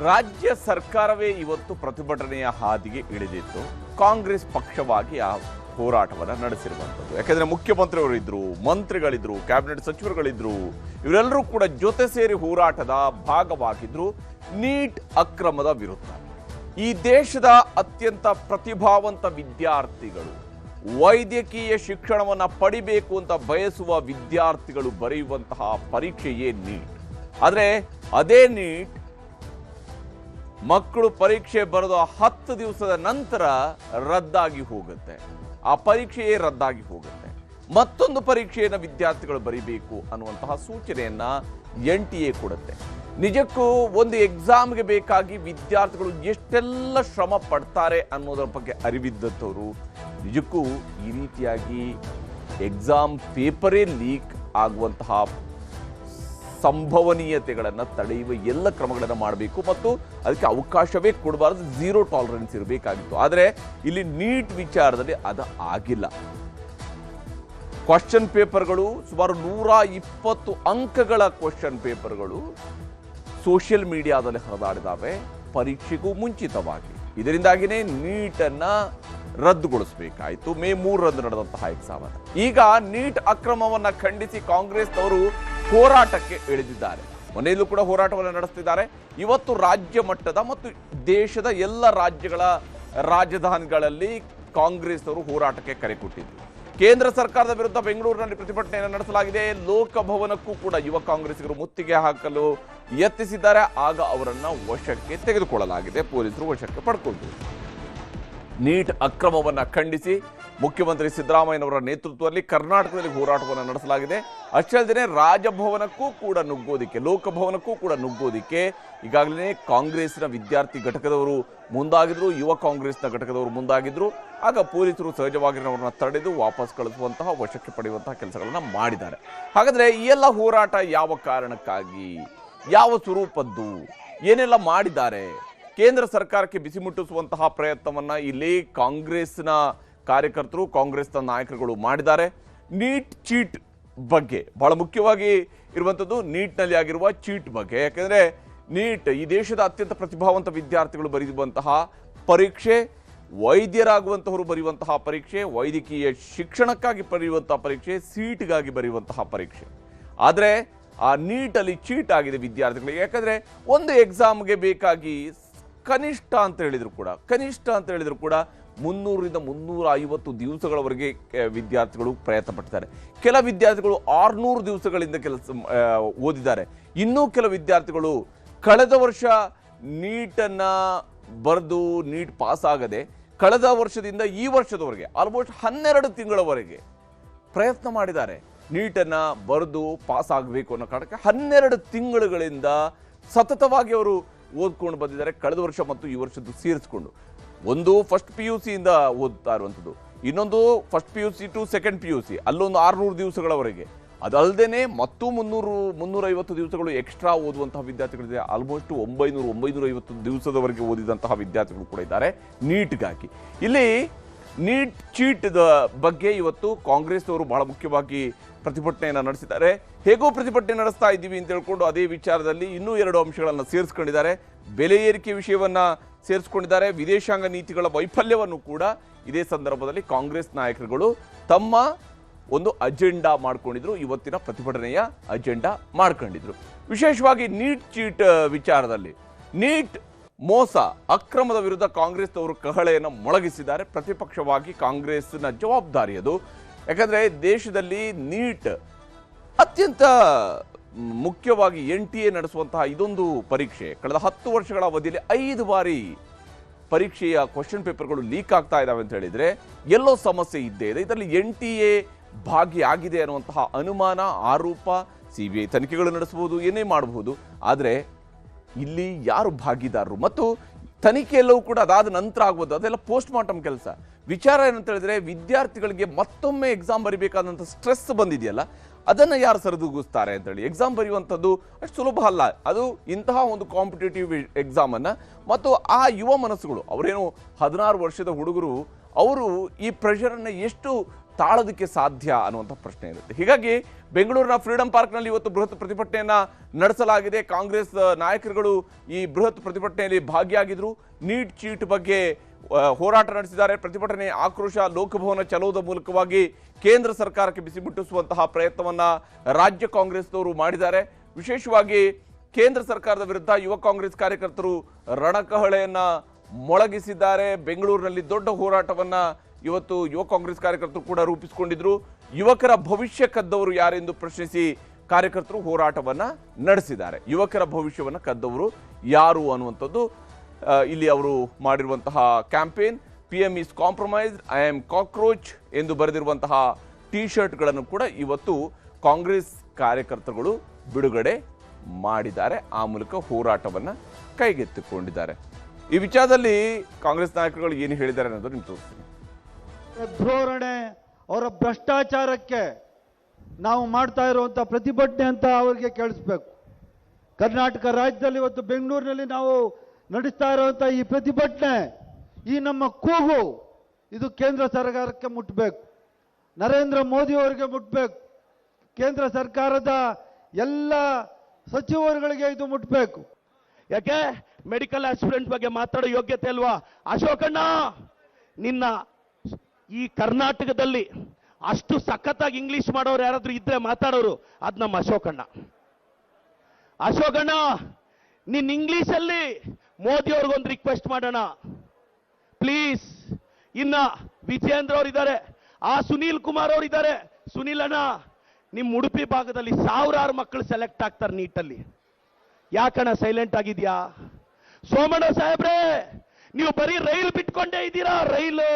ರಾಜ್ಯ ಸರ್ಕಾರವೇ ಇವತ್ತು ಪ್ರತಿಭಟನೆಯ ಹಾದಿಗೆ ಇಳಿದಿತ್ತು. ಕಾಂಗ್ರೆಸ್ ಪಕ್ಷವಾಗಿ ಆ ಹೋರಾಟವನ್ನು ನಡೆಸಿರುವಂಥದ್ದು. ಯಾಕೆಂದರೆ ಮುಖ್ಯಮಂತ್ರಿಯವರು ಇದ್ರು, ಮಂತ್ರಿಗಳಿದ್ರು, ಕ್ಯಾಬಿನೆಟ್ ಸಚಿವರುಗಳಿದ್ರು, ಇವರೆಲ್ಲರೂ ಕೂಡ ಜೊತೆ ಸೇರಿ ಹೋರಾಟದ ಭಾಗವಾಗಿದ್ರು ನೀಟ್ ಅಕ್ರಮದ ವಿರುದ್ಧ. ಈ ದೇಶದ ಅತ್ಯಂತ ಪ್ರತಿಭಾವಂತ ವಿದ್ಯಾರ್ಥಿಗಳು, ವೈದ್ಯಕೀಯ ಶಿಕ್ಷಣವನ್ನು ಪಡಿಬೇಕು ಅಂತ ಬಯಸುವ ವಿದ್ಯಾರ್ಥಿಗಳು ಬರೆಯುವಂತಹ ಪರೀಕ್ಷೆಯೇ ನೀಟ್. ಆದರೆ ಅದೇ ನೀಟ್ ಮಕ್ಕಳು ಪರೀಕ್ಷೆ ಬರೆದ 10 ದಿವಸದ ನಂತರ ರದ್ದಾಗಿ ಹೋಗುತ್ತೆ. ಆ ಪರೀಕ್ಷೆಯೇ ರದ್ದಾಗಿ ಹೋಗುತ್ತೆ. ಮತ್ತೊಂದು ಪರೀಕ್ಷೆಯನ್ನು ವಿದ್ಯಾರ್ಥಿಗಳು ಬರೀಬೇಕು ಅನ್ನುವಂತಹ ಸೂಚನೆಯನ್ನ NTA ಕೊಡುತ್ತೆ. ನಿಜಕ್ಕೂ ಒಂದು ಎಕ್ಸಾಮ್ಗೆ ಬೇಕಾಗಿ ವಿದ್ಯಾರ್ಥಿಗಳು ಎಷ್ಟೆಲ್ಲ ಶ್ರಮ ಪಡ್ತಾರೆ ಅನ್ನೋದರ ಬಗ್ಗೆ ಅರಿವಿದ್ದಂಥವರು ನಿಜಕ್ಕೂ ಈ ರೀತಿಯಾಗಿ ಎಕ್ಸಾಮ್ ಪೇಪರೇ ಲೀಕ್ ಆಗುವಂತಹ ಸಂಭವನೀಯತೆಗಳನ್ನು ತಡೆಯುವ ಎಲ್ಲ ಕ್ರಮಗಳನ್ನು ಮಾಡಬೇಕು ಮತ್ತು ಅದಕ್ಕೆ ಅವಕಾಶವೇ ಕೊಡಬಾರದು, ಝೀರೋ ಟಾಲರೆನ್ಸ್ ಇರಬೇಕಾಗಿತ್ತು. ಆದರೆ ಇಲ್ಲಿ ನೀಟ್ ವಿಚಾರದಲ್ಲಿ ಅದು ಆಗಿಲ್ಲ. ಕ್ವಶನ್ ಪೇಪರ್ಗಳು ಸುಮಾರು 120 ಅಂಕಗಳ ಕ್ವಶನ್ ಪೇಪರ್ಗಳು ಸೋಷಿಯಲ್ ಮೀಡಿಯಾದಲ್ಲಿ ಹರಿದಾಡಿದಾವೆ ಪರೀಕ್ಷೆಗೂ ಮುಂಚಿತವಾಗಿ. ಇದರಿಂದಾಗಿನೇ ನೀಟನ್ನು ರದ್ದುಗೊಳಿಸಬೇಕಾಯಿತು. ಮೇ 3ರಂದು ನಡೆದಂತಹ ಎಕ್ಸಾಮ್ ಅನ್ನು. ಈಗ ನೀಟ್ ಅಕ್ರಮವನ್ನು ಖಂಡಿಸಿ ಕಾಂಗ್ರೆಸ್ನವರು ಹೋರಾಟಕ್ಕೆ ಇಳಿದಿದ್ದಾರೆ. ಮನೆಯಲ್ಲೂ ಕೂಡ ಹೋರಾಟವನ್ನು ನಡೆಸ್ತಿದ್ದಾರೆ. ಇವತ್ತು ರಾಜ್ಯ ಮಟ್ಟದ ಮತ್ತು ದೇಶದ ಎಲ್ಲ ರಾಜ್ಯಗಳ ರಾಜಧಾನಿಗಳಲ್ಲಿ ಕಾಂಗ್ರೆಸ್ನವರು ಹೋರಾಟಕ್ಕೆ ಕರೆ ಕೊಟ್ಟಿದ್ರು. ಕೇಂದ್ರ ಸರ್ಕಾರದ ವಿರುದ್ಧ ಬೆಂಗಳೂರಿನಲ್ಲಿ ಪ್ರತಿಭಟನೆಯನ್ನು ನಡೆಸಲಾಗಿದೆ. ಲೋಕಭವನಕ್ಕೂ ಕೂಡ ಯುವ ಕಾಂಗ್ರೆಸ್ಸಿಗರು ಮುತ್ತಿಗೆ ಹಾಕಲು ಯತ್ನಿಸಿದ್ದಾರೆ. ಆಗ ಅವರನ್ನು ವಶಕ್ಕೆ ತೆಗೆದುಕೊಳ್ಳಲಾಗಿದೆ. ಪೊಲೀಸರು ವಶಕ್ಕೆ ಪಡ್ಕೊಂಡ್ರು. ನೀಟ್ ಅಕ್ರಮವನ್ನು ಖಂಡಿಸಿ ಮುಖ್ಯಮಂತ್ರಿ ಸಿದ್ದರಾಮಯ್ಯನವರ ನೇತೃತ್ವದಲ್ಲಿ ಕರ್ನಾಟಕದಲ್ಲಿ ಹೋರಾಟವನ್ನು ನಡೆಸಲಾಗಿದೆ. ಅಷ್ಟೇ ಅಲ್ಲದೆ ರಾಜಭವನಕ್ಕೂ ಕೂಡ ನುಗ್ಗೋದಿಕ್ಕೆ, ಲೋಕಭವನಕ್ಕೂ ಕೂಡ ನುಗ್ಗೋದಿಕ್ಕೆ ಈಗಾಗಲೇ ಕಾಂಗ್ರೆಸ್ನ ವಿದ್ಯಾರ್ಥಿ ಘಟಕದವರು ಮುಂದಾಗಿದ್ರು, ಯುವ ಕಾಂಗ್ರೆಸ್ನ ಘಟಕದವರು ಮುಂದಾಗಿದ್ರು. ಆಗ ಪೊಲೀಸರು ಸಹಜವಾಗಿ ಅವರನ್ನು ತಡೆದು ವಾಪಸ್ ಕಳಿಸುವಂತಹ, ವಶಕ್ಕೆ ಪಡೆಯುವಂತಹ ಕೆಲಸಗಳನ್ನು ಮಾಡಿದ್ದಾರೆ. ಹಾಗಾದರೆ ಈ ಎಲ್ಲ ಹೋರಾಟ ಯಾವ ಕಾರಣಕ್ಕಾಗಿ, ಯಾವ ಸ್ವರೂಪದ್ದು, ಏನೆಲ್ಲ ಮಾಡಿದ್ದಾರೆ? ಕೇಂದ್ರ ಸರ್ಕಾರಕ್ಕೆ ಬಿಸಿ ಮುಟ್ಟಿಸುವಂತಹ ಪ್ರಯತ್ನವನ್ನ ಇಲ್ಲಿ ಕಾಂಗ್ರೆಸ್ನ ಕಾರ್ಯಕರ್ತರು, ಕಾಂಗ್ರೆಸ್ನ ನಾಯಕರುಗಳು ಮಾಡಿದ್ದಾರೆ. ನೀಟ್ ಚೀಟ್ ಬಗ್ಗೆ ಬಹಳ ಮುಖ್ಯವಾಗಿ ಇರುವಂಥದ್ದು ನೀಟ್ನಲ್ಲಿ ಆಗಿರುವ ಚೀಟ್ ಬಗ್ಗೆ. ಯಾಕೆಂದರೆ ನೀಟ್ ಈ ದೇಶದ ಅತ್ಯಂತ ಪ್ರತಿಭಾವಂತ ವಿದ್ಯಾರ್ಥಿಗಳು ಬರೆಯುವಂತಹ ಪರೀಕ್ಷೆ, ವೈದ್ಯರಾಗುವಂತಹವರು ಬರೆಯುವಂತಹ ಪರೀಕ್ಷೆ, ವೈದ್ಯಕೀಯ ಶಿಕ್ಷಣಕ್ಕಾಗಿ ಬರೆಯುವಂತಹ ಪರೀಕ್ಷೆ, ಸೀಟ್ಗಾಗಿ ಬರೆಯುವಂತಹ ಪರೀಕ್ಷೆ. ಆದರೆ ಆ ನೀಟಲ್ಲಿ ಚೀಟ್ ಆಗಿದೆ ವಿದ್ಯಾರ್ಥಿಗಳಿಗೆ. ಯಾಕಂದರೆ ಒಂದು ಎಕ್ಸಾಮ್ಗೆ ಬೇಕಾಗಿ ಕನಿಷ್ಠ ಅಂತ ಹೇಳಿದ್ರು ಕೂಡ 300ರಿಂದ 350 ದಿವಸಗಳವರೆಗೆ ವಿದ್ಯಾರ್ಥಿಗಳು ಪ್ರಯತ್ನ ಪಟ್ಟಿದ್ದಾರೆ. ಕೆಲ ವಿದ್ಯಾರ್ಥಿಗಳು 600 ದಿವಸಗಳಿಂದ ಓದಿದ್ದಾರೆ. ಇನ್ನೂ ಕೆಲ ವಿದ್ಯಾರ್ಥಿಗಳು ಕಳೆದ ವರ್ಷ ನೀಟನ್ನು ಬರೆದು ನೀಟ್ ಪಾಸ್ ಆಗದೆ ಕಳೆದ ವರ್ಷದಿಂದ ಈ ವರ್ಷದವರೆಗೆ ಆಲ್ಮೋಸ್ಟ್ 12 ತಿಂಗಳವರೆಗೆ ಪ್ರಯತ್ನ ಮಾಡಿದ್ದಾರೆ. ನೀಟನ್ನು ಬರೆದು ಪಾಸ್ ಆಗಬೇಕು ಅನ್ನೋ ಕಾರಣಕ್ಕೆ 12 ತಿಂಗಳುಗಳಿಂದ ಸತತವಾಗಿ ಅವರು ಓದ್ಕೊಂಡು ಬಂದಿದ್ದಾರೆ. ಕಳೆದ ವರ್ಷ ಮತ್ತು ಈ ವರ್ಷದ್ದು ಸೇರಿಸ್ಕೊಂಡು ಒಂದು ಫಸ್ಟ್ PUC ಇಂದ ಓದ್ತಾ ಇರುವಂಥದ್ದು, ಇನ್ನೊಂದು first PUC to second PUC ಅಲ್ಲೊಂದು 600 ದಿವಸಗಳವರೆಗೆ, ಅದಲ್ಲದೆ ಮತ್ತು 350 ದಿವಸಗಳು ಎಕ್ಸ್ಟ್ರಾ ಓದುವಂತಹ ವಿದ್ಯಾರ್ಥಿಗಳಿದೆ. ಆಲ್ಮೋಸ್ಟ್ 950 ದಿವಸದವರೆಗೆ ಓದಿದಂತಹ ವಿದ್ಯಾರ್ಥಿಗಳು ಕೂಡ ಇದ್ದಾರೆ ನೀಟ್ಗಾಗಿ. ಇಲ್ಲಿ ನೀಟ್ ಚೀಟ್ ಬಗ್ಗೆ ಇವತ್ತು ಕಾಂಗ್ರೆಸ್ನವರು ಬಹಳ ಮುಖ್ಯವಾಗಿ ಪ್ರತಿಭಟನೆಯನ್ನು ನಡೆಸಿದ್ದಾರೆ. ಹೇಗೋ ಪ್ರತಿಭಟನೆ ನಡೆಸ್ತಾ ಇದ್ದೀವಿ ಅಂತ ಹೇಳ್ಕೊಂಡು ಅದೇ ವಿಚಾರದಲ್ಲಿ ಇನ್ನೂ 2 ಅಂಶಗಳನ್ನು ಸೇರಿಸ್ಕೊಂಡಿದ್ದಾರೆ. ಬೆಲೆ ಏರಿಕೆ ವಿಷಯವನ್ನು ಸೇರಿಸ್ಕೊಂಡಿದ್ದಾರೆ. ವಿದೇಶಾಂಗ ನೀತಿಗಳ ವೈಫಲ್ಯವನ್ನು ಕೂಡ ಇದೇ ಸಂದರ್ಭದಲ್ಲಿ ಕಾಂಗ್ರೆಸ್ ನಾಯಕರುಗಳು ತಮ್ಮ ಒಂದು ಅಜೆಂಡಾ ಮಾಡ್ಕೊಂಡಿದ್ರು, ಇವತ್ತಿನ ಪ್ರತಿಭಟನೆಯ ಅಜೆಂಡಾ ಮಾಡ್ಕೊಂಡಿದ್ರು. ವಿಶೇಷವಾಗಿ ನೀಟ್ ಚೀಟ್ ವಿಚಾರದಲ್ಲಿ, ನೀಟ್ ಮೋಸ ಅಕ್ರಮದ ವಿರುದ್ಧ ಕಾಂಗ್ರೆಸ್ನವರು ಕಹಳೆಯನ್ನು ಮೊಳಗಿಸಿದ್ದಾರೆ. ಪ್ರತಿಪಕ್ಷವಾಗಿ ಕಾಂಗ್ರೆಸ್ನ ಜವಾಬ್ದಾರಿ ಅದು. ಯಾಕಂದರೆ ದೇಶದಲ್ಲಿ ನೀಟ್ ಅತ್ಯಂತ ಮುಖ್ಯವಾಗಿ NTA ನಡೆಸುವಂತಹ ಇದೊಂದು ಪರೀಕ್ಷೆ. ಕಳೆದ 10 ವರ್ಷಗಳ ಅವಧಿಯಲ್ಲಿ 5 ಬಾರಿ ಪರೀಕ್ಷೆಯ ಕ್ವಶನ್ ಪೇಪರ್ಗಳು ಲೀಕ್ ಆಗ್ತಾ ಇದ್ದಾವೆ ಅಂತ ಹೇಳಿದರೆ ಎಲ್ಲೋ ಸಮಸ್ಯೆ ಇದ್ದೇ ಇದೆ. ಇದರಲ್ಲಿ NTA ಭಾಗಿಯಾಗಿದೆ ಅನ್ನುವಂತಹ ಅನುಮಾನ, ಆರೋಪ, CBI ತನಿಖೆಗಳು ನಡೆಸಬಹುದು, ಏನೇ ಮಾಡಬಹುದು. ಆದರೆ ಇಲ್ಲಿ ಯಾರು ಭಾಗಿದಾರರು ಮತ್ತು ತನಿಖೆ ಎಲ್ಲವೂ ಕೂಡ ಅದಾದ ನಂತರ ಆಗ್ಬೋದು. ಅದೆಲ್ಲ ಪೋಸ್ಟ್ ಮಾರ್ಟಮ್ ಕೆಲಸ. ವಿಚಾರ ಏನಂತ ಹೇಳಿದ್ರೆ ವಿದ್ಯಾರ್ಥಿಗಳಿಗೆ ಮತ್ತೊಮ್ಮೆ ಎಕ್ಸಾಮ್ ಬರೀಬೇಕಾದಂಥ ಸ್ಟ್ರೆಸ್ ಬಂದಿದೆಯಲ್ಲ, ಅದನ್ನು ಯಾರು ಸರಿದೂಗಿಸ್ತಾರೆ ಅಂತೇಳಿ. ಎಕ್ಸಾಮ್ ಬರೆಯುವಂಥದ್ದು ಅಷ್ಟು ಸುಲಭ ಅಲ್ಲ. ಅದು ಇಂತಹ ಒಂದು ಕಾಂಪಿಟೇಟಿವ್ ಎಕ್ಸಾಮನ್ನು ಮತ್ತು ಆ ಯುವ ಮನಸ್ಸುಗಳು, ಅವರೇನು 16 ವರ್ಷದ ಹುಡುಗರು, ಅವರು ಈ ಪ್ರೆಷರನ್ನು ಎಷ್ಟು ತಾಳೋದಕ್ಕೆ ಸಾಧ್ಯ ಅನ್ನುವಂಥ ಪ್ರಶ್ನೆ ಇರುತ್ತೆ. ಹೀಗಾಗಿ ಬೆಂಗಳೂರಿನ ಫ್ರೀಡಂ ಪಾರ್ಕ್ನಲ್ಲಿ ಇವತ್ತು ಬೃಹತ್ ಪ್ರತಿಭಟನೆಯನ್ನ ನಡೆಸಲಾಗಿದೆ. ಕಾಂಗ್ರೆಸ್ ನಾಯಕರುಗಳು ಈ ಬೃಹತ್ ಪ್ರತಿಭಟನೆಯಲ್ಲಿ ಭಾಗಿಯಾಗಿದ್ರು. ನೀಟ್ ಚೀಟ್ ಬಗ್ಗೆ ಹೋರಾಟ ನಡೆಸಿದ್ದಾರೆ. ಪ್ರತಿಭಟನೆ ಆಕ್ರೋಶ ಲೋಕಭವನ ಚಲೋದ ಮೂಲಕವಾಗಿ ಕೇಂದ್ರ ಸರ್ಕಾರಕ್ಕೆ ಬಿಸಿ ಮುಟ್ಟಿಸುವಂತಹ ಪ್ರಯತ್ನವನ್ನ ರಾಜ್ಯ ಕಾಂಗ್ರೆಸ್ನವರು ಮಾಡಿದ್ದಾರೆ. ವಿಶೇಷವಾಗಿ ಕೇಂದ್ರ ಸರ್ಕಾರದ ವಿರುದ್ಧ ಯುವ ಕಾಂಗ್ರೆಸ್ ಕಾರ್ಯಕರ್ತರು ರಣಕಹಳೆಯನ್ನ ಮೊಳಗಿಸಿದ್ದಾರೆ. ಬೆಂಗಳೂರಿನಲ್ಲಿ ದೊಡ್ಡ ಹೋರಾಟವನ್ನ ಇವತ್ತು ಯುವ ಕಾಂಗ್ರೆಸ್ ಕಾರ್ಯಕರ್ತರು ಕೂಡ ರೂಪಿಸಿಕೊಂಡಿದ್ರು. ಯುವಕರ ಭವಿಷ್ಯ ಕದ್ದವರು ಯಾರೆಂದು ಪ್ರಶ್ನಿಸಿ ಕಾರ್ಯಕರ್ತರು ಹೋರಾಟವನ್ನ ನಡೆಸಿದ್ದಾರೆ. ಯುವಕರ ಭವಿಷ್ಯವನ್ನ ಕದ್ದವರು ಯಾರು ಅನ್ನುವಂಥದ್ದು ಇಲ್ಲಿ ಅವರು ಮಾಡಿರುವಂತಹ campaign. PM is compromised, I am cockroach ಎಂದು ಬರೆದಿರುವಂತಹ ಟಿ ಶರ್ಟ್ಗಳನ್ನು ಕೂಡ ಇವತ್ತು ಕಾಂಗ್ರೆಸ್ ಕಾರ್ಯಕರ್ತರುಗಳು ಬಿಡುಗಡೆ ಮಾಡಿದ್ದಾರೆ. ಆ ಮೂಲಕ ಹೋರಾಟವನ್ನ ಕೈಗೆತ್ತಿಕೊಂಡಿದ್ದಾರೆ. ಈ ವಿಚಾರದಲ್ಲಿ ಕಾಂಗ್ರೆಸ್ ನಾಯಕರುಗಳು ಏನು ಹೇಳಿದ್ದಾರೆ ಅನ್ನೋದು ನಿಮ್ಗೆ ತೋರಿಸ್ತೀನಿ. ಧೋರಣೆ ಅವರ ಭ್ರಷ್ಟಾಚಾರಕ್ಕೆ ನಾವು ಮಾಡ್ತಾ ಇರುವಂಥ ಪ್ರತಿಭಟನೆ ಅಂತ ಅವರಿಗೆ ಕೇಳಿಸ್ಬೇಕು. ಕರ್ನಾಟಕ ರಾಜ್ಯದಲ್ಲಿ ಇವತ್ತು ಬೆಂಗಳೂರಿನಲ್ಲಿ ನಾವು ನಡೆಸ್ತಾ ಇರುವಂಥ ಈ ಪ್ರತಿಭಟನೆ, ಈ ನಮ್ಮ ಕೂಗು ಇದು ಕೇಂದ್ರ ಸರ್ಕಾರಕ್ಕೆ ಮುಟ್ಟಬೇಕು, ನರೇಂದ್ರ ಮೋದಿ ಅವರಿಗೆ ಮುಟ್ಟಬೇಕು, ಕೇಂದ್ರ ಸರ್ಕಾರದ ಎಲ್ಲ ಸಚಿವರುಗಳಿಗೆ ಇದು ಮುಟ್ಟಬೇಕು. ಯಾಕೆ ಮೆಡಿಕಲ್ ಆಸ್ಪಿರೆಂಟ್ ಬಗ್ಗೆ ಮಾತಾಡೋ ಯೋಗ್ಯತೆ ಅಲ್ವಾ? ಅಶೋಕಣ್ಣ, ನಿನ್ನ ಈ ಕರ್ನಾಟಕದಲ್ಲಿ ಅಷ್ಟು ಸಖತ್ತಾಗಿ ಇಂಗ್ಲಿಷ್ ಮಾಡೋರು ಯಾರಾದ್ರೂ ಇದ್ರೆ ಮಾತಾಡೋರು ಅದು ನಮ್ಮ ಅಶೋಕಣ್ಣ. ಅಶೋಕಣ್ಣ, ನಿನ್ನ ಇಂಗ್ಲಿಷಲ್ಲಿ ಮೋದಿ ಅವ್ರಿಗೊಂದು ರಿಕ್ವೆಸ್ಟ್ ಮಾಡೋಣ ಪ್ಲೀಸ್. ಇನ್ನ ವಿಜೇಂದ್ರ ಅವ್ರು ಇದ್ದಾರೆ, ಆ ಸುನೀಲ್ ಕುಮಾರ್ ಅವ್ರು ಇದ್ದಾರೆ. ಸುನೀಲ್ ಅಣ್ಣ, ನಿಮ್ಮ ಉಡುಪಿ ಭಾಗದಲ್ಲಿ ಸಾವಿರಾರು ಮಕ್ಕಳು ಸೆಲೆಕ್ಟ್ ಆಗ್ತಾರೆ ನೀಟಲ್ಲಿ. ಯಾಕಣ್ಣ ಸೈಲೆಂಟ್ ಆಗಿದ್ಯಾ? ಸೋಮಣ್ಣ ಸಾಹೇಬ್ರೆ, ನೀವು ಬರೀ ರೈಲು ಬಿಟ್ಕೊಂಡೇ ಇದ್ದೀರಾ, ರೈಲು.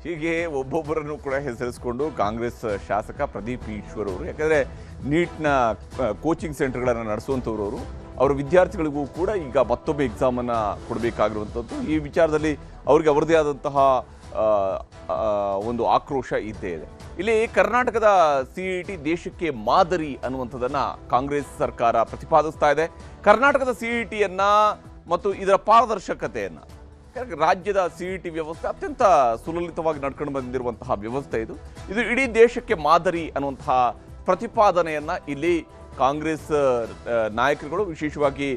ಹೀಗೆ ಒಬ್ಬೊಬ್ಬರನ್ನು ಕೂಡ ಹೆಸರಿಸಿಕೊಂಡು ಕಾಂಗ್ರೆಸ್ ಶಾಸಕ ಪ್ರದೀಪ್ ಈಶ್ವರ್ ಅವರು, ಯಾಕಂದರೆ ನೀಟ್ನ ಕೋಚಿಂಗ್ ಸೆಂಟರ್ಗಳನ್ನು ನಡೆಸುವಂಥವ್ರು ಅವರು, ಅವರ ವಿದ್ಯಾರ್ಥಿಗಳಿಗೂ ಕೂಡ ಈಗ ಮತ್ತೊಮ್ಮೆ ಎಕ್ಸಾಮನ್ನು ಕೊಡಬೇಕಾಗಿರುವಂಥದ್ದು. ಈ ವಿಚಾರದಲ್ಲಿ ಅವರಿಗೆ ಅವರದೇ ಆದಂತಹ ಒಂದು ಆಕ್ರೋಶ ಇದ್ದೇ ಇದೆ. ಇಲ್ಲಿ ಕರ್ನಾಟಕದ CET ದೇಶಕ್ಕೆ ಮಾದರಿ ಅನ್ನುವಂಥದ್ದನ್ನು ಕಾಂಗ್ರೆಸ್ ಸರ್ಕಾರ ಪ್ರತಿಪಾದಿಸ್ತಾ ಇದೆ. ಕರ್ನಾಟಕದ CETಯನ್ನು ಮತ್ತು ಇದರ ಪಾರದರ್ಶಕತೆಯನ್ನು, ರಾಜ್ಯದ CET ವ್ಯವಸ್ಥೆ ಅತ್ಯಂತ ಸುಲಲಿತವಾಗಿ ನಡ್ಕೊಂಡು ಬಂದಿರುವಂತಹ ವ್ಯವಸ್ಥೆ ಇದು. ಇದು ಇಡೀ ದೇಶಕ್ಕೆ ಮಾದರಿ ಅನ್ನುವಂತಹ ಪ್ರತಿಪಾದನೆಯನ್ನ ಇಲ್ಲಿ ಕಾಂಗ್ರೆಸ್ ನಾಯಕರುಗಳು, ವಿಶೇಷವಾಗಿ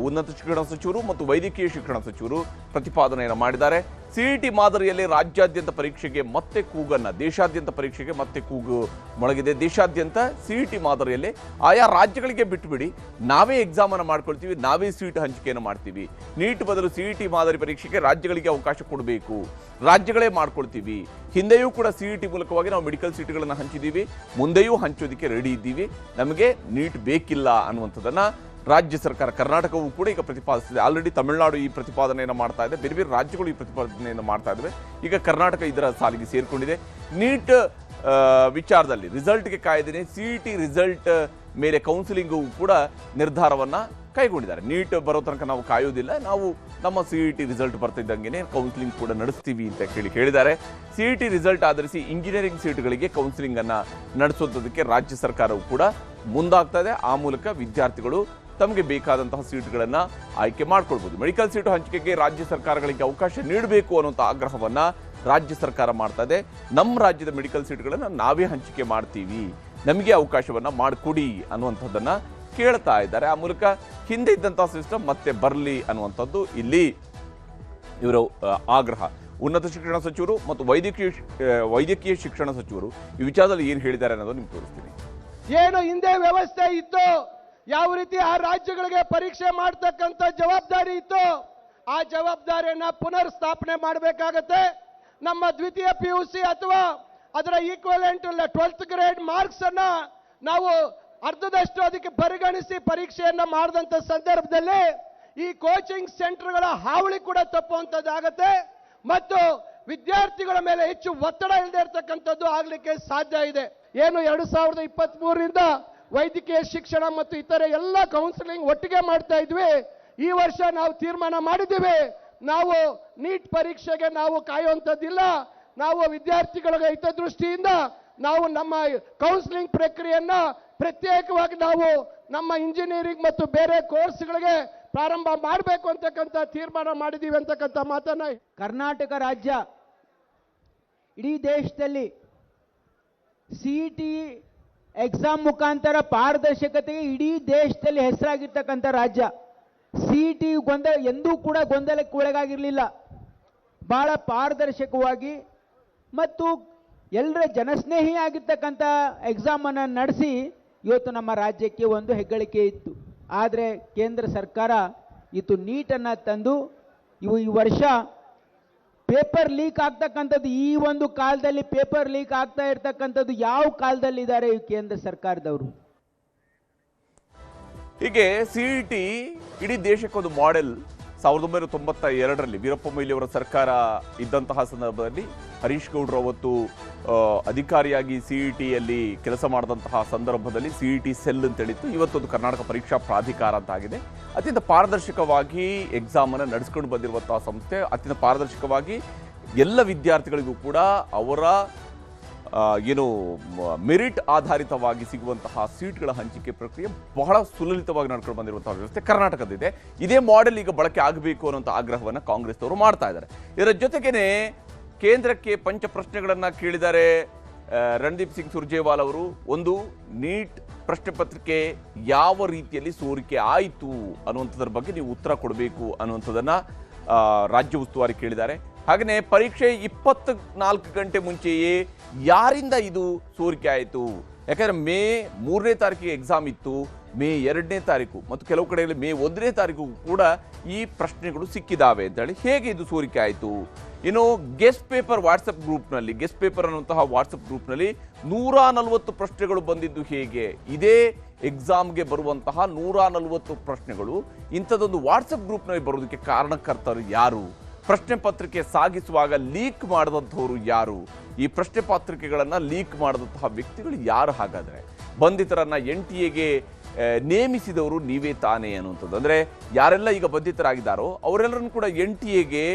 ಉನ್ನತ ಶಿಕ್ಷಣ ಸಚಿವರು ಮತ್ತು ವೈದ್ಯಕೀಯ ಶಿಕ್ಷಣ ಸಚಿವರು ಪ್ರತಿಪಾದನೆಯನ್ನು ಮಾಡಿದ್ದಾರೆ. CET ಮಾದರಿಯಲ್ಲಿ ರಾಜ್ಯಾದ್ಯಂತ ಪರೀಕ್ಷೆಗೆ ಮತ್ತೆ ಕೂಗನ್ನ, ದೇಶಾದ್ಯಂತ ಪರೀಕ್ಷೆಗೆ ಮತ್ತೆ ಕೂಗು ಮೊಳಗಿದೆ. ದೇಶಾದ್ಯಂತ CET ಮಾದರಿಯಲ್ಲಿ ಆಯಾ ರಾಜ್ಯಗಳಿಗೆ ಬಿಟ್ಟುಬಿಡಿ, ನಾವೇ ಎಕ್ಸಾಮನ್ನು ಮಾಡ್ಕೊಳ್ತೀವಿ, ನಾವೇ ಸೀಟ್ ಹಂಚಿಕೆಯನ್ನು ಮಾಡ್ತೀವಿ. ನೀಟ್ ಬದಲು CET ಮಾದರಿ ಪರೀಕ್ಷೆಗೆ ರಾಜ್ಯಗಳಿಗೆ ಅವಕಾಶ ಕೊಡಬೇಕು, ರಾಜ್ಯಗಳೇ ಮಾಡ್ಕೊಳ್ತೀವಿ. ಹಿಂದೆಯೂ ಕೂಡ CET ಮೂಲಕವಾಗಿ ನಾವು ಮೆಡಿಕಲ್ ಸೀಟ್ಗಳನ್ನು ಹಂಚಿದ್ದೀವಿ, ಮುಂದೆಯೂ ಹಂಚೋದಕ್ಕೆ ರೆಡಿ ಇದ್ದೀವಿ, ನಮಗೆ ನೀಟ್ ಬೇಕಿಲ್ಲ ಅನ್ನುವಂಥದ್ದನ್ನು ರಾಜ್ಯ ಸರ್ಕಾರ, ಕರ್ನಾಟಕವೂ ಕೂಡ ಈಗ ಪ್ರತಿಪಾದಿಸಿದೆ. ಆಲ್ರೆಡಿ ತಮಿಳುನಾಡು ಈ ಪ್ರತಿಪಾದನೆಯನ್ನು ಮಾಡ್ತಾ ಇದೆ, ಬೇರೆ ಬೇರೆ ರಾಜ್ಯಗಳು ಈ ಪ್ರತಿಪಾದನೆಯನ್ನು ಮಾಡ್ತಾ ಇದ್ದಾವೆ. ಈಗ ಕರ್ನಾಟಕ ಇದರ ಸಾಲಿಗೆ ಸೇರಿಕೊಂಡಿದೆ. ನೀಟ್ ವಿಚಾರದಲ್ಲಿ ರಿಸಲ್ಟ್ಗೆ ಕಾಯ್ದೇನೆ CET ರಿಸಲ್ಟ್ ಮೇಲೆ ಕೌನ್ಸಿಲಿಂಗು ಕೂಡ ನಿರ್ಧಾರವನ್ನು ಕೈಗೊಂಡಿದ್ದಾರೆ. ನೀಟ್ ಬರೋ ತನಕ ನಾವು ಕಾಯೋದಿಲ್ಲ, ನಾವು ನಮ್ಮ CET ರಿಸಲ್ಟ್ ಬರ್ತಿದ್ದಂಗೆ ಕೌನ್ಸಿಲಿಂಗ್ ಕೂಡ ನಡೆಸ್ತೀವಿ ಅಂತ ಹೇಳಿದ್ದಾರೆ. CET ರಿಸಲ್ಟ್ ಆಧರಿಸಿ ಇಂಜಿನಿಯರಿಂಗ್ ಸೀಟ್ಗಳಿಗೆ ಕೌನ್ಸಿಲಿಂಗ್ ಅನ್ನು ನಡೆಸೋದಕ್ಕೆ ರಾಜ್ಯ ಸರ್ಕಾರವು ಕೂಡ ಮುಂದಾಗ್ತಾ ಇದೆ. ಆ ಮೂಲಕ ವಿದ್ಯಾರ್ಥಿಗಳು ತಮಗೆ ಬೇಕಾದಂತಹ ಸೀಟ್ಗಳನ್ನು ಆಯ್ಕೆ ಮಾಡ್ಕೊಳ್ಬೋದು. ಮೆಡಿಕಲ್ ಸೀಟು ಹಂಚಿಕೆಗೆ ರಾಜ್ಯ ಸರ್ಕಾರಗಳಿಗೆ ಅವಕಾಶ ನೀಡಬೇಕು ಅನ್ನುವಂಥ ಆಗ್ರಹವನ್ನು ರಾಜ್ಯ ಸರ್ಕಾರ ಮಾಡ್ತಾ ಇದೆ. ನಮ್ಮ ರಾಜ್ಯದ ಮೆಡಿಕಲ್ ಸೀಟ್ಗಳನ್ನು ನಾವೇ ಹಂಚಿಕೆ ಮಾಡ್ತೀವಿ, ನಮಗೆ ಅವಕಾಶವನ್ನು ಮಾಡಿಕೊಡಿ ಅನ್ನುವಂಥದ್ದನ್ನು ಕೇಳ್ತಾ ಇದ್ದಾರೆ. ಆ ಮೂಲಕ ಹಿಂದೆ ಇದ್ದಂತಹ ಸಿಸ್ಟಮ್ ಮತ್ತೆ ಬರಲಿ ಅನ್ನುವಂಥದ್ದು ಇಲ್ಲಿ ಇವರ ಆಗ್ರಹ. ಉನ್ನತ ಶಿಕ್ಷಣ ಸಚಿವರು ಮತ್ತು ವೈದ್ಯಕೀಯ ಶಿಕ್ಷಣ ಸಚಿವರು ಈ ವಿಚಾರದಲ್ಲಿ ಏನು ಹೇಳಿದ್ದಾರೆ ಅನ್ನೋದು ನಿಮ್ಗೆ ತೋರಿಸ್ತೀನಿ. ಏನು ಹಿಂದೆ ವ್ಯವಸ್ಥೆ ಇತ್ತು, ಯಾವ ರೀತಿ ಆ ರಾಜ್ಯಗಳಿಗೆ ಪರೀಕ್ಷೆ ಮಾಡ್ತಕ್ಕಂಥ ಜವಾಬ್ದಾರಿ ಇತ್ತು, ಆ ಜವಾಬ್ದಾರಿಯನ್ನ ಪುನರ್ ಸ್ಥಾಪನೆ ಮಾಡಬೇಕಾಗತ್ತೆ. ನಮ್ಮ ದ್ವಿತೀಯ PUC ಅಥವಾ ಅದರ ಈಕ್ವಲೆಂಟ್ 12th ಗ್ರೇಡ್ ಮಾರ್ಕ್ಸ್ ಅನ್ನ ನಾವು ಅರ್ಧದಷ್ಟು ಅದಕ್ಕೆ ಪರಿಗಣಿಸಿ ಪರೀಕ್ಷೆಯನ್ನ ಮಾಡಿದಂತ ಸಂದರ್ಭದಲ್ಲಿ ಈ ಕೋಚಿಂಗ್ ಸೆಂಟರ್ಗಳ ಹಾವಳಿ ಕೂಡ ತಪ್ಪುವಂತದ್ದಾಗತ್ತೆ ಮತ್ತು ವಿದ್ಯಾರ್ಥಿಗಳ ಮೇಲೆ ಹೆಚ್ಚು ಒತ್ತಡ ಇಲ್ಲದೆ ಇರತಕ್ಕಂಥದ್ದು ಆಗ್ಲಿಕ್ಕೆ ಸಾಧ್ಯ ಇದೆ. ಏನು 2023ರಿಂದ ವೈದ್ಯಕೀಯ ಶಿಕ್ಷಣ ಮತ್ತು ಇತರೆ ಎಲ್ಲ ಕೌನ್ಸಿಲಿಂಗ್ ಒಟ್ಟಿಗೆ ಮಾಡ್ತಾ ಇದ್ವಿ. ಈ ವರ್ಷ ನಾವು ತೀರ್ಮಾನ ಮಾಡಿದ್ದೀವಿ, ನಾವು ನೀಟ್ ಪರೀಕ್ಷೆಗೆ ನಾವು ಕಾಯುವಂಥದ್ದಿಲ್ಲ. ನಾವು ವಿದ್ಯಾರ್ಥಿಗಳ ಹಿತದೃಷ್ಟಿಯಿಂದ ನಾವು ನಮ್ಮ ಕೌನ್ಸಿಲಿಂಗ್ ಪ್ರಕ್ರಿಯೆಯನ್ನ ಪ್ರತ್ಯೇಕವಾಗಿ ನಾವು ನಮ್ಮ ಇಂಜಿನಿಯರಿಂಗ್ ಮತ್ತು ಬೇರೆ ಕೋರ್ಸ್ಗಳಿಗೆ ಪ್ರಾರಂಭ ಮಾಡಬೇಕು ಅಂತಕ್ಕಂಥ ತೀರ್ಮಾನ ಮಾಡಿದ್ದೀವಿ ಅಂತಕ್ಕಂಥ ಮಾತನ್ನ ಕರ್ನಾಟಕ ರಾಜ್ಯ ಇಡೀ ದೇಶದಲ್ಲಿ CET ಎಕ್ಸಾಮ್ ಮುಖಾಂತರ ಪಾರದರ್ಶಕತೆಗೆ ಇಡೀ ದೇಶದಲ್ಲಿ ಹೆಸರಾಗಿರ್ತಕ್ಕಂಥ ರಾಜ್ಯ. CET ಎಂದೂ ಕೂಡ ಗೊಂದಲಕ್ಕೆ ಒಳಗಾಗಿರಲಿಲ್ಲ. ಬಹಳ ಪಾರದರ್ಶಕವಾಗಿ ಮತ್ತು ಎಲ್ಲರ ಜನಸ್ನೇಹಿಯಾಗಿರ್ತಕ್ಕಂಥ ಎಕ್ಸಾಮನ್ನು ನಡೆಸಿ ಇವತ್ತು ನಮ್ಮ ರಾಜ್ಯಕ್ಕೆ ಒಂದು ಹೆಗ್ಗಳಿಕೆ ಇತ್ತು. ಆದರೆ ಕೇಂದ್ರ ಸರ್ಕಾರ ಇವತ್ತು ನೀಟನ್ನು ತಂದು ಈ ವರ್ಷ ಪೇಪರ್ ಲೀಕ್ ಆಗ್ತಕ್ಕಂಥದ್ದು, ಈ ಒಂದು ಕಾಲದಲ್ಲಿ ಪೇಪರ್ ಲೀಕ್ ಆಗ್ತಾ ಇರ್ತಕ್ಕಂಥದ್ದು ಯಾವ ಕಾಲದಲ್ಲಿದ್ದಾರೆ ಈ ಕೇಂದ್ರ ಸರ್ಕಾರದವರು? ಹೀಗೆ CET ಇಡೀ ದೇಶಕ್ಕೊಂದು ಮಾಡೆಲ್. 1992ರಲ್ಲಿ ವೀರಪ್ಪ ಮೊಯ್ಲಿಯವರ ಸರ್ಕಾರ ಇದ್ದಂತಹ ಸಂದರ್ಭದಲ್ಲಿ ಹರೀಶ್ ಗೌಡ್ರು ಅವತ್ತು ಅಧಿಕಾರಿಯಾಗಿ CETಯಲ್ಲಿ ಕೆಲಸ ಮಾಡಿದಂತಹ ಸಂದರ್ಭದಲ್ಲಿ CET ಸೆಲ್ ಅಂತೇಳಿತ್ತು. ಇವತ್ತೊಂದು ಕರ್ನಾಟಕ ಪರೀಕ್ಷಾ ಪ್ರಾಧಿಕಾರ ಅಂತ ಆಗಿದೆ. ಅತ್ಯಂತ ಪಾರದರ್ಶಕವಾಗಿ ಎಕ್ಸಾಮನ್ನು ನಡೆಸ್ಕೊಂಡು ಬಂದಿರುವಂತಹ ಸಂಸ್ಥೆ. ಅತ್ಯಂತ ಪಾರದರ್ಶಕವಾಗಿ ಎಲ್ಲ ವಿದ್ಯಾರ್ಥಿಗಳಿಗೂ ಕೂಡ ಅವರ ಮೆರಿಟ್ ಆಧಾರಿತವಾಗಿ ಸಿಗುವಂತಹ ಸೀಟ್ಗಳ ಹಂಚಿಕೆ ಪ್ರಕ್ರಿಯೆ ಬಹಳ ಸುಲಲಿತವಾಗಿ ನಡ್ಕೊಂಡು ಬಂದಿರುವಂತಹ ವ್ಯವಸ್ಥೆ ಕರ್ನಾಟಕದಿದೆ. ಇದೇ ಮಾಡೆಲ್ ಈಗ ಬಳಕೆ ಆಗಬೇಕು ಅನ್ನುವಂಥ ಆಗ್ರಹವನ್ನು ಕಾಂಗ್ರೆಸ್ನವರು ಮಾಡ್ತಾ ಇದ್ದಾರೆ. ಇದರ ಜೊತೆಗೇನೆ ಕೇಂದ್ರಕ್ಕೆ ಪಂಚ ಪ್ರಶ್ನೆಗಳನ್ನು ಕೇಳಿದ್ದಾರೆ ರಣದೀಪ್ ಸಿಂಗ್ ಸುರ್ಜೇವಾಲ್ ಅವರು. ಒಂದು, ನೀಟ್ ಪ್ರಶ್ನೆ ಪತ್ರಿಕೆ ಯಾವ ರೀತಿಯಲ್ಲಿ ಸೋರಿಕೆ ಆಯಿತು ಅನ್ನುವಂಥದ್ರ ಬಗ್ಗೆ ನೀವು ಉತ್ತರ ಕೊಡಬೇಕು ಅನ್ನುವಂಥದ್ದನ್ನು ರಾಜ್ಯ ಉಸ್ತುವಾರಿ ಕೇಳಿದ್ದಾರೆ. ಹಾಗೆಯೇ ಪರೀಕ್ಷೆ 24 ಗಂಟೆ ಮುಂಚೆಯೇ ಯಾರಿಂದ ಇದು ಸೋರಿಕೆ ಆಯಿತು? ಯಾಕಂದರೆ ಮೇ 3ನೇ ತಾರೀಕಿಗೆ ಎಕ್ಸಾಮ್ ಇತ್ತು, ಮೇ 2ನೇ ತಾರೀಕು ಮತ್ತು ಕೆಲವು ಕಡೆಯಲ್ಲಿ ಮೇ 1ನೇ ತಾರೀಕು ಕೂಡ ಈ ಪ್ರಶ್ನೆಗಳು ಸಿಕ್ಕಿದ್ದಾವೆ ಅಂತೇಳಿ ಹೇಗೆ ಇದು ಸೋರಿಕೆ ಆಯಿತು? ಇನ್ನು ಗೆಸ್ಟ್ ಪೇಪರ್ ವಾಟ್ಸಪ್ ಗ್ರೂಪ್ನಲ್ಲಿ, ಗೆಸ್ಟ್ ಪೇಪರ್ ಅನ್ನುವಂತಹ ವಾಟ್ಸಪ್ ಗ್ರೂಪ್ನಲ್ಲಿ 140 ಪ್ರಶ್ನೆಗಳು ಬಂದಿದ್ದು ಹೇಗೆ? ಇದೇ ಎಕ್ಸಾಮ್ಗೆ ಬರುವಂತಹ 140 ಪ್ರಶ್ನೆಗಳು ಇಂಥದ್ದೊಂದು ವಾಟ್ಸಪ್ ಗ್ರೂಪ್ನಲ್ಲಿ ಬರೋದಕ್ಕೆ ಕಾರಣಕರ್ತರು ಯಾರು? ಪ್ರಶ್ನೆ ಪತ್ರಿಕೆ ಸಾಗಿಸುವಾಗ ಲೀಕ್ ಮಾಡಿದಂಥವ್ರು ಯಾರು? ಈ ಪ್ರಶ್ನೆ ಪತ್ರಿಕೆಗಳನ್ನು ಲೀಕ್ ಮಾಡಿದಂತಹ ವ್ಯಕ್ತಿಗಳು ಯಾರು? ಹಾಗಾದರೆ ಬಂಧಿತರನ್ನು NTA ನೇಮಿಸಿದವರು ನೀವೇ ತಾನೇ ಅನ್ನುವಂಥದ್ದು. ಅಂದರೆ ಯಾರೆಲ್ಲ ಈಗ ಬಂಧಿತರಾಗಿದ್ದಾರೋ ಅವರೆಲ್ಲರನ್ನು ಕೂಡ NTA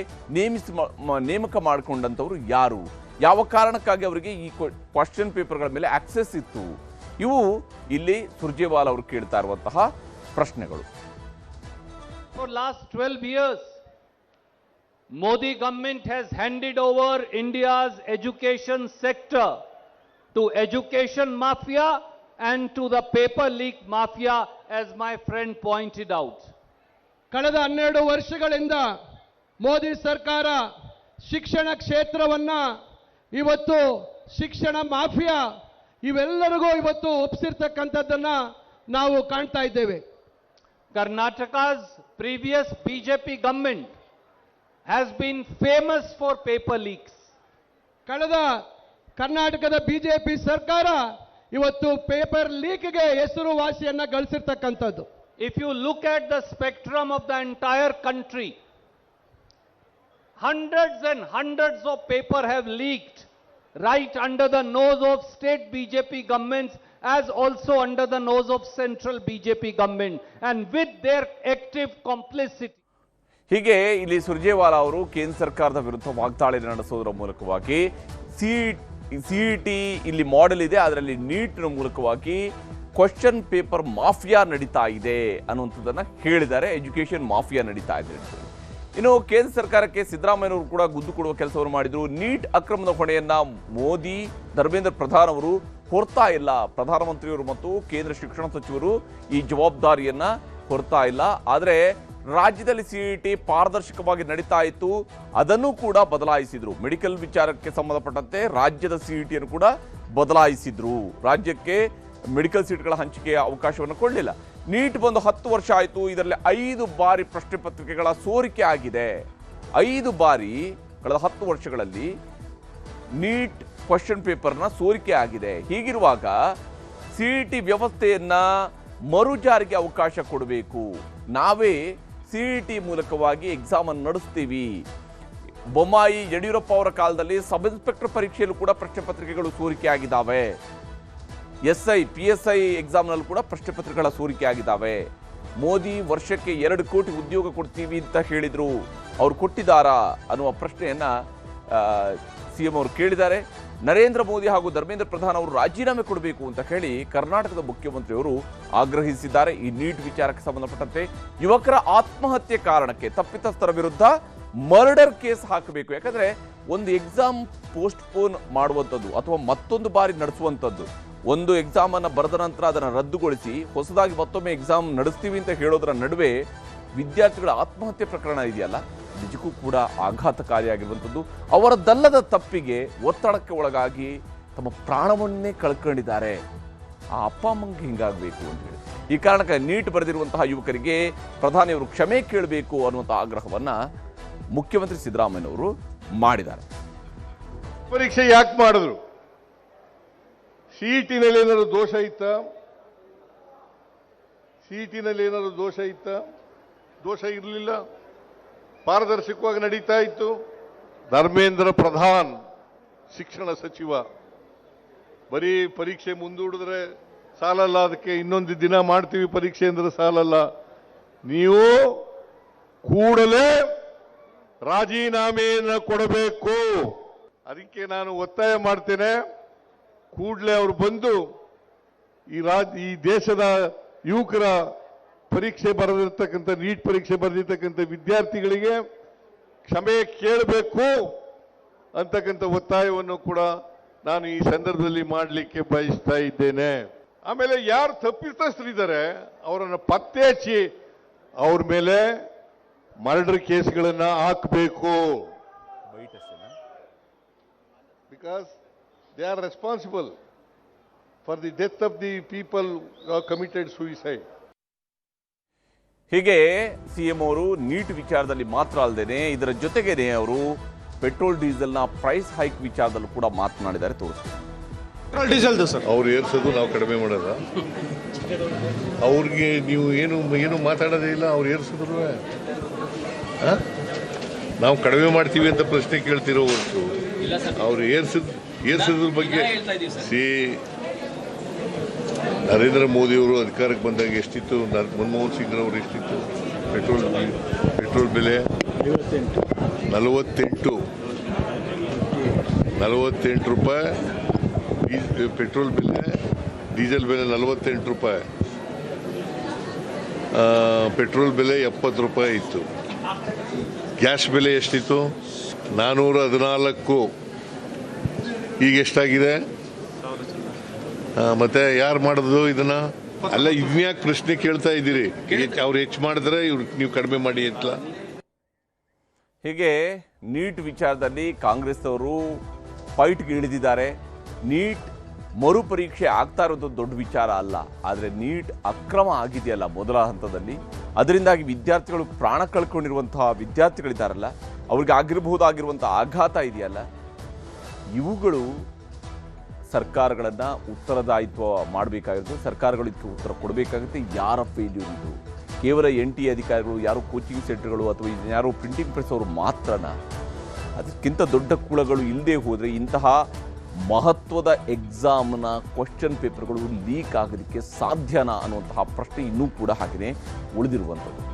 ನೇಮಕ ಮಾಡಿಕೊಂಡಂಥವ್ರು ಯಾರು? ಯಾವ ಕಾರಣಕ್ಕಾಗಿ ಅವರಿಗೆ ಈ ಕ್ವಶನ್ ಪೇಪರ್ಗಳ ಮೇಲೆ ಆಕ್ಸೆಸ್ ಇತ್ತು? ಇವು ಇಲ್ಲಿ ಸುರ್ಜೇವಾಲ್ ಅವರು ಕೇಳ್ತಾ ಇರುವಂತಹ ಪ್ರಶ್ನೆಗಳು. For last 12 years, Modi government has handed over India's education sector to education mafia and to the paper leak mafia, as my friend pointed out. ಕಳೆದ 12 ವರ್ಷಗಳಿಂದ ಮೋದಿ ಸರ್ಕಾರ ಶಿಕ್ಷಣ ಕ್ಷೇತ್ರವನ್ನ ಇವತ್ತು ಶಿಕ್ಷಣ ಮಾಫಿಯಾ ಇವೆಲ್ಲರಿಗೂ ಇವತ್ತು ಒಪ್ಪಿಸಿರ್ತಕ್ಕಂಥದ್ದನ್ನ ನಾವು ಕಾಣ್ತಾ ಇದ್ದೇವೆ. Karnataka's previous BJP government has been famous for paper leaks. ಕಳೆದ ಕರ್ನಾಟಕದ ಬಿಜೆಪಿ ಸರ್ಕಾರ ಇವತ್ತು paper ಲೀಕ್ಗೆ ಹೆಸರುವಾಸಿಯನ್ನ ಗಳಿಸಿರ್ತಕ್ಕಂಥದ್ದು. If you look at the spectrum of the entire country, hundreds and hundreds of paper have leaked right under the nose of state BJP governments as also under the nose of central BJP government and with their active complicity. ಹೀಗೆ ಇಲ್ಲಿ ಸುರ್ಜೇವಾಲಾ ಅವರು ಕೇಂದ್ರ ಸರ್ಕಾರದ ವಿರುದ್ಧ ವಾಗ್ದಾಳಿ ನಡೆಸೋದರ ಮೂಲಕವಾಗಿ CET ಇಲ್ಲಿ model ಇದೆ, ಅದರಲ್ಲಿ ನೀಟ್ನ ಮೂಲಕವಾಗಿ ಕ್ವಶನ್ ಪೇಪರ್ ಮಾಫಿಯಾ ನಡೀತಾ ಇದೆ ಅನ್ನುವಂಥದ್ದನ್ನು ಹೇಳಿದ್ದಾರೆ. ಎಜುಕೇಷನ್ ಮಾಫಿಯಾ ನಡೀತಾ ಇದೆ. ಇನ್ನು ಕೇಂದ್ರ ಸರ್ಕಾರಕ್ಕೆ ಸಿದ್ದರಾಮಯ್ಯನವರು ಕೂಡ ಗುದ್ದು ಕೊಡುವ ಕೆಲಸವನ್ನು ಮಾಡಿದರು. ನೀಟ್ ಅಕ್ರಮದ ಹೊಣೆಯನ್ನ ಮೋದಿ, ಧರ್ಮೇಂದ್ರ ಪ್ರಧಾನ್ ಅವರು ಹೊರ್ತಾ ಇಲ್ಲ. ಪ್ರಧಾನಮಂತ್ರಿಯವರು ಮತ್ತು ಕೇಂದ್ರ ಶಿಕ್ಷಣ ಸಚಿವರು ಈ ಜವಾಬ್ದಾರಿಯನ್ನ ಹೊರ್ತಾ ಇಲ್ಲ. ಆದರೆ ರಾಜ್ಯದಲ್ಲಿ CET ಪಾರದರ್ಶಕವಾಗಿ ನಡೀತಾ ಇತ್ತು, ಅದನ್ನು ಕೂಡ ಬದಲಾಯಿಸಿದ್ರು. ಮೆಡಿಕಲ್ ವಿಚಾರಕ್ಕೆ ಸಂಬಂಧಪಟ್ಟಂತೆ ರಾಜ್ಯದ CETಯನ್ನು ಕೂಡ ಬದಲಾಯಿಸಿದ್ರು. ರಾಜ್ಯಕ್ಕೆ ಮೆಡಿಕಲ್ ಸೀಟ್ಗಳ ಹಂಚಿಕೆಯ ಅವಕಾಶವನ್ನು ಕೊಡಲಿಲ್ಲ. ನೀಟ್ ಬಂದು 10 ವರ್ಷ ಆಯಿತು. ಇದರಲ್ಲಿ 5 ಬಾರಿ ಪ್ರಶ್ನೆ ಪತ್ರಿಕೆಗಳ ಸೋರಿಕೆ ಆಗಿದೆ. 5 ಬಾರಿ ಕಳೆದ 10 ವರ್ಷಗಳಲ್ಲಿ ನೀಟ್ ಕ್ವಶನ್ ಪೇಪರ್ನ ಸೋರಿಕೆ ಆಗಿದೆ. ಹೀಗಿರುವಾಗ CET ವ್ಯವಸ್ಥೆಯನ್ನ ಮರುಜಾರಿಗೆ ಅವಕಾಶ ಕೊಡಬೇಕು. ನಾವೇ CET ಮೂಲಕವಾಗಿ ಎಕ್ಸಾಮ್ ಅನ್ನು ನಡೆಸ್ತೀವಿ. ಬೊಮ್ಮಾಯಿ, ಯಡಿಯೂರಪ್ಪ ಅವರ ಕಾಲದಲ್ಲಿ ಸಬ್ ಇನ್ಸ್ಪೆಕ್ಟರ್ ಪರೀಕ್ಷೆಯಲ್ಲೂ ಕೂಡ ಪ್ರಶ್ನೆ ಪತ್ರಿಕೆಗಳು ಸೋರಿಕೆ ಆಗಿದ್ದಾವೆ. SI, PSI ಎಕ್ಸಾಮ್ನಲ್ಲೂ ಕೂಡ ಪ್ರಶ್ನೆ ಪತ್ರಿಕೆಗಳ ಸೋರಿಕೆ ಆಗಿದ್ದಾವೆ. ಮೋದಿ ವರ್ಷಕ್ಕೆ 2 ಕೋಟಿ ಉದ್ಯೋಗ ಕೊಡ್ತೀವಿ ಅಂತ ಹೇಳಿದ್ರು, ಅವ್ರು ಕೊಟ್ಟಿದ್ದಾರಾ ಅನ್ನುವ ಪ್ರಶ್ನೆಯನ್ನ CM ಅವರು ಕೇಳಿದ್ದಾರೆ. ನರೇಂದ್ರ ಮೋದಿ ಹಾಗೂ ಧರ್ಮೇಂದ್ರ ಪ್ರಧಾನ್ ಅವರು ರಾಜೀನಾಮೆ ಕೊಡಬೇಕು ಅಂತ ಹೇಳಿ ಕರ್ನಾಟಕದ ಮುಖ್ಯಮಂತ್ರಿಯವರು ಆಗ್ರಹಿಸಿದ್ದಾರೆ. ಈ ನೀಟ್ ವಿಚಾರಕ್ಕೆ ಸಂಬಂಧಪಟ್ಟಂತೆ ಯುವಕರ ಆತ್ಮಹತ್ಯೆ ಕಾರಣಕ್ಕೆ ತಪ್ಪಿತಸ್ಥರ ವಿರುದ್ಧ ಮರ್ಡರ್ ಕೇಸ್ ಹಾಕಬೇಕು. ಯಾಕಂದ್ರೆ ಒಂದು ಎಕ್ಸಾಮ್ ಪೋಸ್ಟ್ಪೋನ್ ಮಾಡುವಂಥದ್ದು ಅಥವಾ ಮತ್ತೊಂದು ಬಾರಿ ನಡೆಸುವಂಥದ್ದು, ಒಂದು ಎಕ್ಸಾಮನ್ನು ಬರೆದ ನಂತರ ಅದನ್ನು ರದ್ದುಗೊಳಿಸಿ ಹೊಸದಾಗಿ ಮತ್ತೊಮ್ಮೆ ಎಕ್ಸಾಮ್ ನಡೆಸ್ತೀವಿ ಅಂತ ಹೇಳೋದರ ನಡುವೆ ವಿದ್ಯಾರ್ಥಿಗಳ ಆತ್ಮಹತ್ಯೆ ಪ್ರಕರಣ ಇದೆಯಲ್ಲ, ನಿಜಕ್ಕೂ ಕೂಡ ಆಘಾತಕಾರಿಯಾಗಿರುವಂಥದ್ದು. ಅವರದ್ದಲ್ಲದ ತಪ್ಪಿಗೆ ಒತ್ತಡಕ್ಕೆ ಒಳಗಾಗಿ ತಮ್ಮ ಪ್ರಾಣವನ್ನೇ ಕಳ್ಕೊಂಡಿದ್ದಾರೆ. ಆ ಅಪ್ಪ ಅಮ್ಮಂಗೆ ಹಿಂಗಾಗಬೇಕು ಅಂತ ಹೇಳಿ ಈ ಕಾರಣಕ್ಕೆ ನೀಟ್ ಬರೆದಿರುವಂತಹ ಯುವಕರಿಗೆ ಪ್ರಧಾನಿಯವರು ಕ್ಷಮೆ ಕೇಳಬೇಕು ಅನ್ನುವಂಥ ಆಗ್ರಹವನ್ನು ಮುಖ್ಯಮಂತ್ರಿ ಸಿದ್ದರಾಮಯ್ಯನವರು ಮಾಡಿದ್ದಾರೆ. ಪರೀಕ್ಷೆ ಯಾಕೆ ಮಾಡಿದ್ರು? ಸಿಇಟಿನಲ್ಲಿ ಏನಾದ್ರು ದೋಷ ಇತ್ತಾ? ಸಿಇಟಿನಲ್ಲಿ ಏನಾದ್ರು ದೋಷ ಇತ್ತಾ? ದೋಷ ಇರಲಿಲ್ಲ, ಪಾರದರ್ಶಕವಾಗಿ ನಡೀತಾ ಇತ್ತು. ಧರ್ಮೇಂದ್ರ ಪ್ರಧಾನ್ ಶಿಕ್ಷಣ ಸಚಿವ ಬರೀ ಪರೀಕ್ಷೆ ಮುಂದೂಡಿದ್ರೆ ಸಾಲಲ್ಲ, ಅದಕ್ಕೆ ಇನ್ನೊಂದು ದಿನ ಮಾಡ್ತೀವಿ ಪರೀಕ್ಷೆ ಅಂದ್ರೆ ಸಾಲಲ್ಲ. ನೀವು ಕೂಡಲೇ ರಾಜೀನಾಮೆಯನ್ನು ಕೊಡಬೇಕು. ಅದಕ್ಕೆ ನಾನು ಒತ್ತಾಯ ಮಾಡ್ತೇನೆ, ಕೂಡಲೇ ಅವರು ಬಂದು ಈ ದೇಶದ ಯುವಕರ ಪರೀಕ್ಷೆ ಬರೆದಿರ್ತಕ್ಕಂಥ ನೀಟ್ ಪರೀಕ್ಷೆ ಬರೆದಿರ್ತಕ್ಕಂಥ ವಿದ್ಯಾರ್ಥಿಗಳಿಗೆ ಕ್ಷಮೆ ಕೇಳಬೇಕು ಅಂತಕ್ಕಂಥ ಒತ್ತಾಯವನ್ನು ಕೂಡ ನಾನು ಈ ಸಂದರ್ಭದಲ್ಲಿ ಮಾಡಲಿಕ್ಕೆ ಬಯಸ್ತಾ ಇದ್ದೇನೆ. ಆಮೇಲೆ ಯಾರು ತಪ್ಪಿತಸ್ಥರಿದ್ದಾರೆ ಅವರನ್ನು ಪತ್ತೆ ಹಚ್ಚಿ ಅವ್ರ ಮೇಲೆ ಮರ್ಡರ್ ಕೇಸ್ಗಳನ್ನು ಹಾಕಬೇಕು. Because they are responsible for the death of the people who have committed suicide. ಹೀಗೆ ಸಿಎಂ ಅವರು ನೀಟ್ ವಿಚಾರದಲ್ಲಿ ಮಾತ್ರ ಅಲ್ಲದೆ ಇದರ ಜೊತೆಗೇನೆ ಅವರು ಪೆಟ್ರೋಲ್ ಡೀಸೆಲ್ನ ಪ್ರೈಸ್ ಹೈಕ್ ವಿಚಾರದಲ್ಲೂ ಕೂಡ ಮಾತನಾಡಿದ್ದಾರೆ. ತೋರಿಸ್ತೀವಿ. ಪೆಟ್ರೋಲ್ ಡೀಸೆಲ್ದು ಸರ್ ಅವ್ರು ಏರ್ಸೋದು ನಾವು ಕಡಿಮೆ ಮಾಡೋದ? ಅವ್ರಿಗೆ ನೀವು ಏನು ಮಾತಾಡೋದೇ ಇಲ್ಲ. ಅವ್ರು ಏರ್ಸಿದ್ರು ನಾವು ಕಡಿಮೆ ಮಾಡ್ತೀವಿ ಅಂತ ಪ್ರಶ್ನೆ ಕೇಳ್ತಿರೋ ಹೊರತು ಅವ್ರು ಏರ್ಸೋದ್ರ ಬಗ್ಗೆ ನರೇಂದ್ರ ಮೋದಿಯವರು ಅಧಿಕಾರಕ್ಕೆ ಬಂದಾಗ ಎಷ್ಟಿತ್ತು? ಮನಮೋಹನ್ ಸಿಂಗ್ ಅವರು ಎಷ್ಟಿತ್ತು ಪೆಟ್ರೋಲ್ ಬೆಲೆ? 48 ರೂಪಾಯಿ ಪೆಟ್ರೋಲ್ ಬೆಲೆ, ಡೀಸೆಲ್ ಬೆಲೆ 48 ರೂಪಾಯಿ, ಪೆಟ್ರೋಲ್ ಬೆಲೆ 70 ರೂಪಾಯಿ ಇತ್ತು. ಗ್ಯಾಸ್ ಬೆಲೆ ಎಷ್ಟಿತ್ತು? 414. ಈಗ ಎಷ್ಟಾಗಿದೆ? ಮತ್ತೆ ಯಾರು ಮಾಡೋದು ಇದನ್ನ? ಅಲ್ಲ, ಇನ್ಯಾಕೆ ಪ್ರಶ್ನೆ ಕೇಳ್ತಾ ಇದ್ದೀರಿ? ಅವ್ರು ಹೆಚ್ಚು ಮಾಡಿದ್ರೆ ನೀವು ಕಡಿಮೆ ಮಾಡಿ ಅಂತ. ಹೀಗೆ ನೀಟ್ ವಿಚಾರದಲ್ಲಿ ಕಾಂಗ್ರೆಸ್ ಅವರು ಫೈಟ್ಗೆ ಇಳಿದಿದ್ದಾರೆ. ನೀಟ್ ಮರುಪರೀಕ್ಷೆ ಆಗ್ತಾ ಇರೋದು ದೊಡ್ಡ ವಿಚಾರ ಅಲ್ಲ, ಆದರೆ ನೀಟ್ ಅಕ್ರಮ ಆಗಿದೆಯಲ್ಲ ಮೊದಲ ಹಂತದಲ್ಲಿ, ಅದರಿಂದಾಗಿ ವಿದ್ಯಾರ್ಥಿಗಳು ಪ್ರಾಣ ಕಳ್ಕೊಂಡಿರುವಂತಹ ವಿದ್ಯಾರ್ಥಿಗಳಿದ್ದಾರಲ್ಲ, ಅವ್ರಿಗೆ ಆಗಿರಬಹುದಾಗಿರುವಂಥ ಆಘಾತ ಇದೆಯಲ್ಲ, ಇವುಗಳು ಸರ್ಕಾರಗಳನ್ನು ಉತ್ತರದಾಯಿತ್ವ ಮಾಡಬೇಕಾಗಿರುತ್ತೆ. ಸರ್ಕಾರಗಳು ಇದಕ್ಕೆ ಉತ್ತರ ಕೊಡಬೇಕಾಗುತ್ತೆ. ಯಾರ ಫೇಲ್ಯೂರ್ ಇದು? ಕೇವಲ NTA ಅಧಿಕಾರಿಗಳು, ಯಾರು ಕೋಚಿಂಗ್ ಸೆಂಟರ್ಗಳು ಅಥವಾ ಯಾರೋ ಪ್ರಿಂಟಿಂಗ್ ಪ್ರೆಸ್ ಅವರು ಮಾತ್ರನ? ಅದಕ್ಕಿಂತ ದೊಡ್ಡ ಕುಳಗಳು ಇಲ್ಲದೆ ಹೋದರೆ ಇಂತಹ ಮಹತ್ವದ ಎಕ್ಸಾಮ್ನ ಕ್ವಶನ್ ಪೇಪರ್ಗಳು ಲೀಕ್ ಆಗೋದಕ್ಕೆ ಸಾಧ್ಯನಾ ಅನ್ನುವಂತಹ ಪ್ರಶ್ನೆ ಇನ್ನೂ ಕೂಡ ಹಾಗೆಯೇ ಉಳಿದಿರುವಂಥದ್ದು.